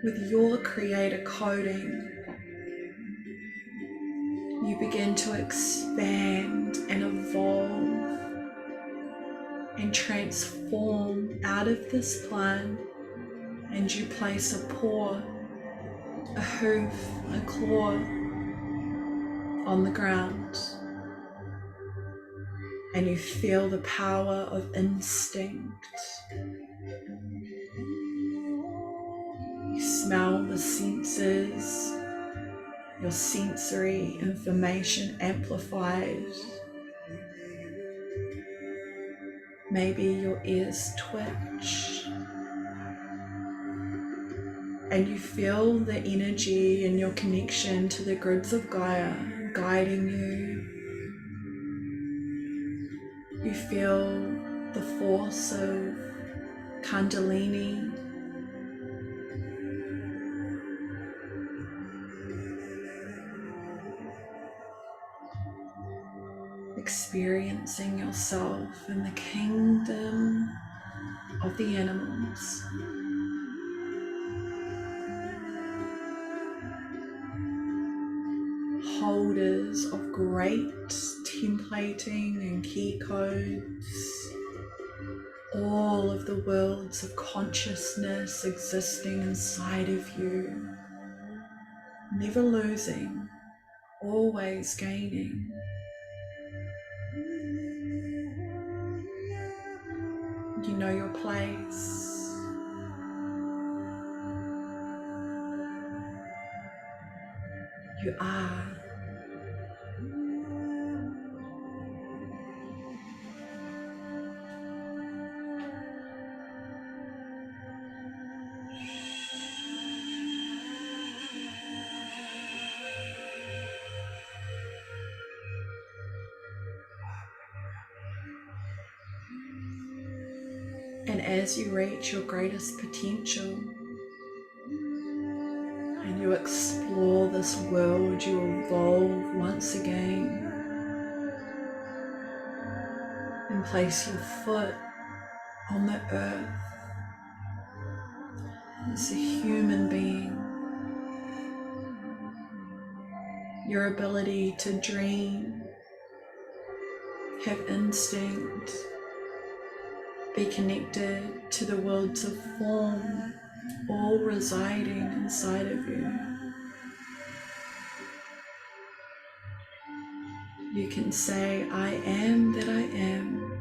with your creator coding, you begin to expand and evolve and transform out of this plan, and you place a paw, a hoof, a claw on the ground, and you feel the power of instinct. You smell the senses, your sensory information amplified. Maybe your ears twitch. And you feel the energy and your connection to the grids of Gaia guiding you. You feel the force of Kundalini, experiencing yourself in the kingdom of the animals. Holders of great templating and key codes, all of the worlds of consciousness existing inside of you, never losing, always gaining. You know your place. You are. And as you reach your greatest potential and you explore this world, you evolve once again and place your foot on the earth as a human being. Your ability to dream, have instinct, be connected to the worlds of form, all residing inside of you. You can say, I am that I am.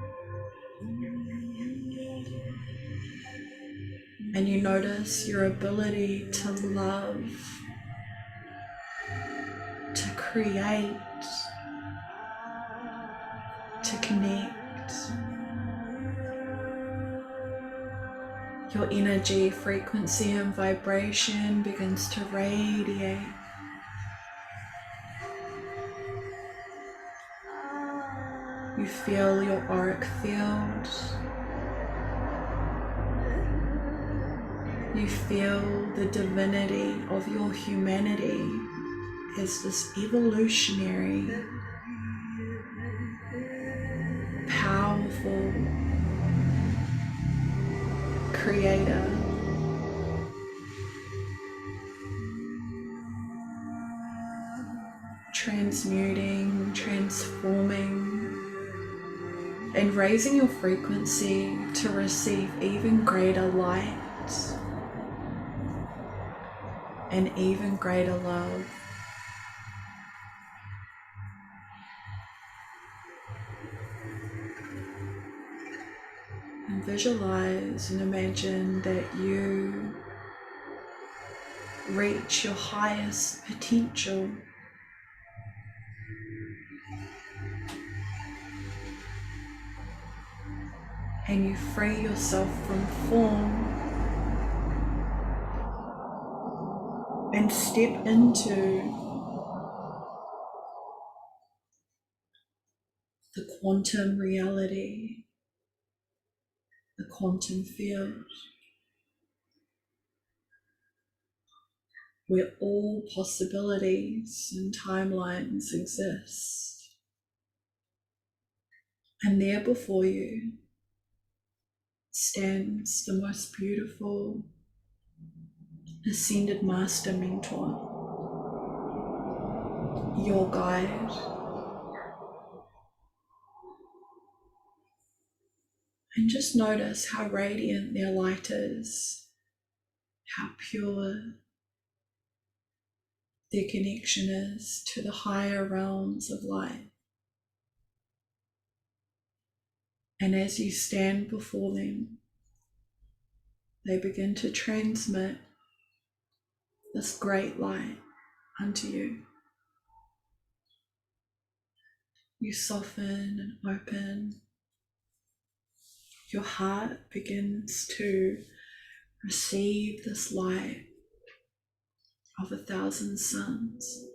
And you notice your ability to love, to create, to connect. Your energy, frequency, and vibration begins to radiate. You feel your auric field. You feel the divinity of your humanity as this evolutionary, powerful creator. Transmuting, transforming, and raising your frequency to receive even greater light and even greater love. And visualize and imagine that you reach your highest potential. And you free yourself from form and step into the quantum reality, the quantum field, where all possibilities and timelines exist. And there before you stands the most beautiful ascended master mentor, your guide. And just notice how radiant their light is, how pure their connection is to the higher realms of light. And as you stand before them, they begin to transmit this great light unto you. You soften and open. Your heart begins to receive this light of 1,000 suns.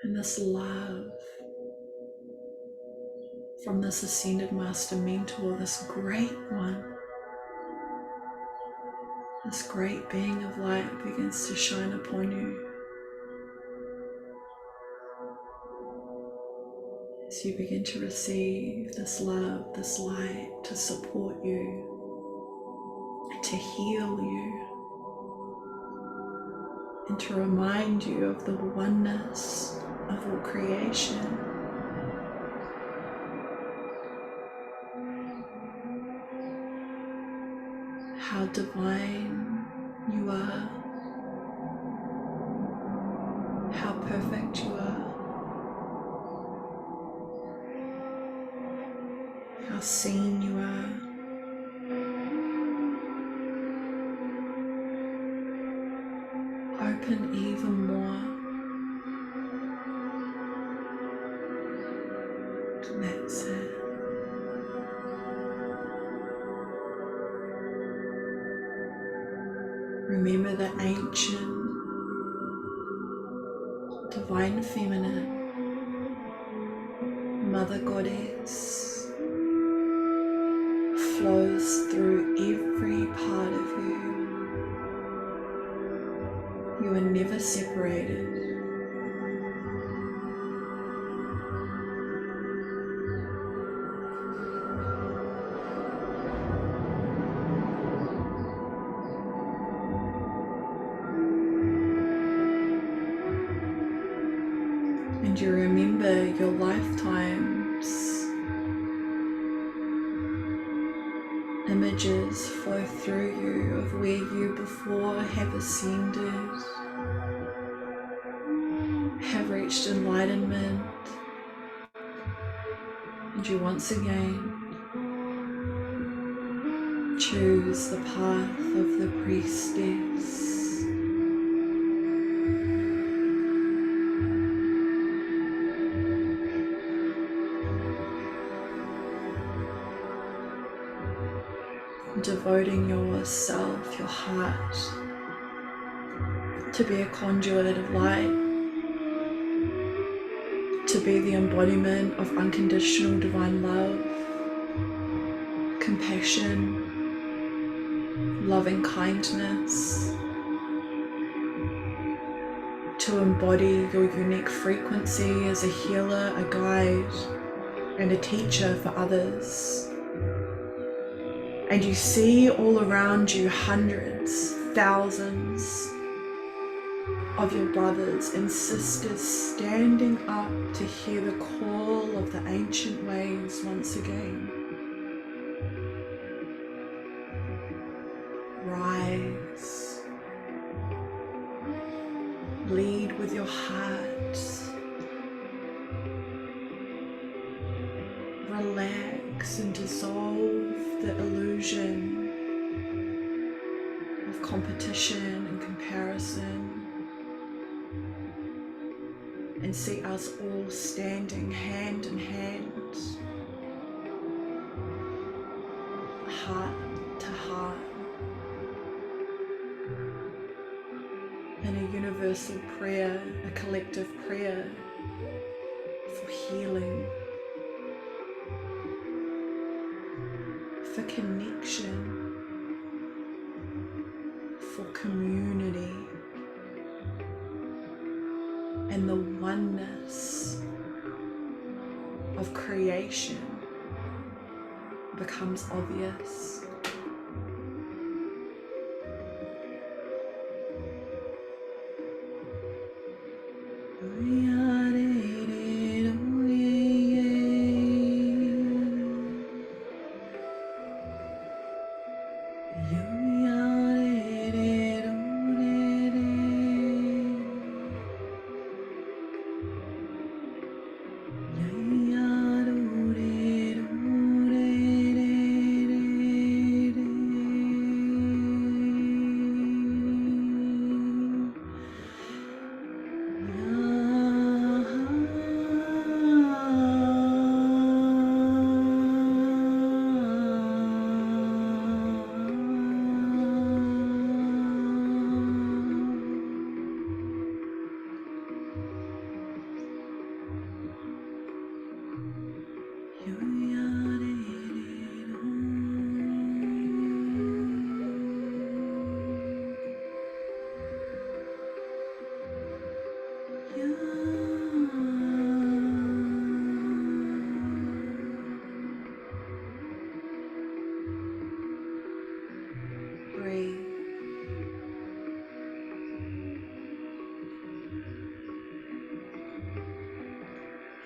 And this love from this ascended master mentor, this great one, this great being of light begins to shine upon you as you begin to receive this love, this light to support you, to heal you, and to remind you of the oneness of all creation. How divine you are, how perfect you are, how seen you are. Open even more. That's it. Remember the ancient divine feminine mother goddess flows through every part of you. You are never separated. And you remember your lifetimes. Images flow through you of where you before have ascended, have reached enlightenment, and you once again choose the path of the priestess. Devoting yourself, your heart, to be a conduit of light, to be the embodiment of unconditional divine love, compassion, loving kindness, to embody your unique frequency as a healer, a guide, and a teacher for others. And you see all around you hundreds, thousands of your brothers and sisters standing up to hear the call of the ancient ways once again. Rise. Lead with your heart. Relax and dissolve the illusion of competition and comparison, and see us all standing hand in hand, heart to heart, in a universal prayer, a collective prayer for healing, for connection, for community, and the oneness of creation becomes obvious.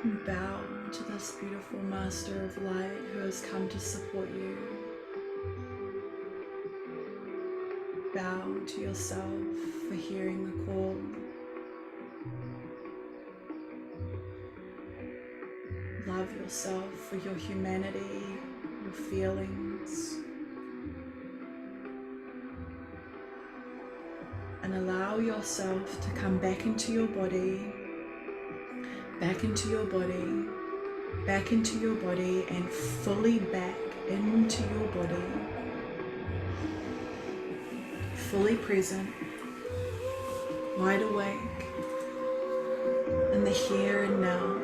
You bow to this beautiful Master of Light who has come to support you. Bow to yourself for hearing the call. Love yourself for your humanity, your feelings, and allow yourself to come back into your body, back into your body, back into your body, and fully back into your body, fully present, wide awake, in the here and now.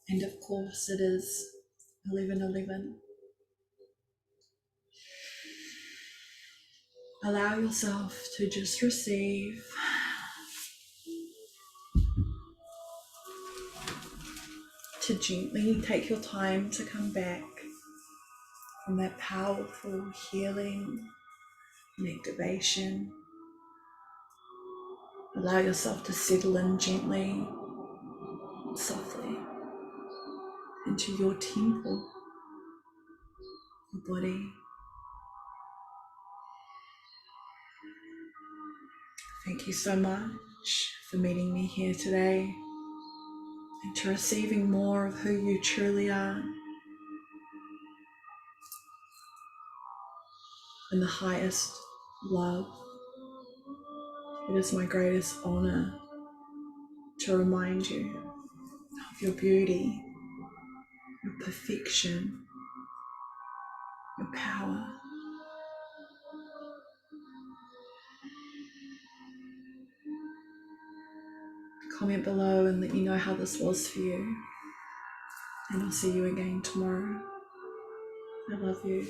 And of course it is 11:11. Allow yourself to just receive, to gently take your time to come back from that powerful healing and activation. Allow yourself to settle in gently, softly, into your temple, your body. Thank you so much for meeting me here today and to receiving more of who you truly are in the highest love. It is my greatest honor to remind you of your beauty, your perfection, your power. Comment below and let me know how this was for you. And I'll see you again tomorrow. I love you.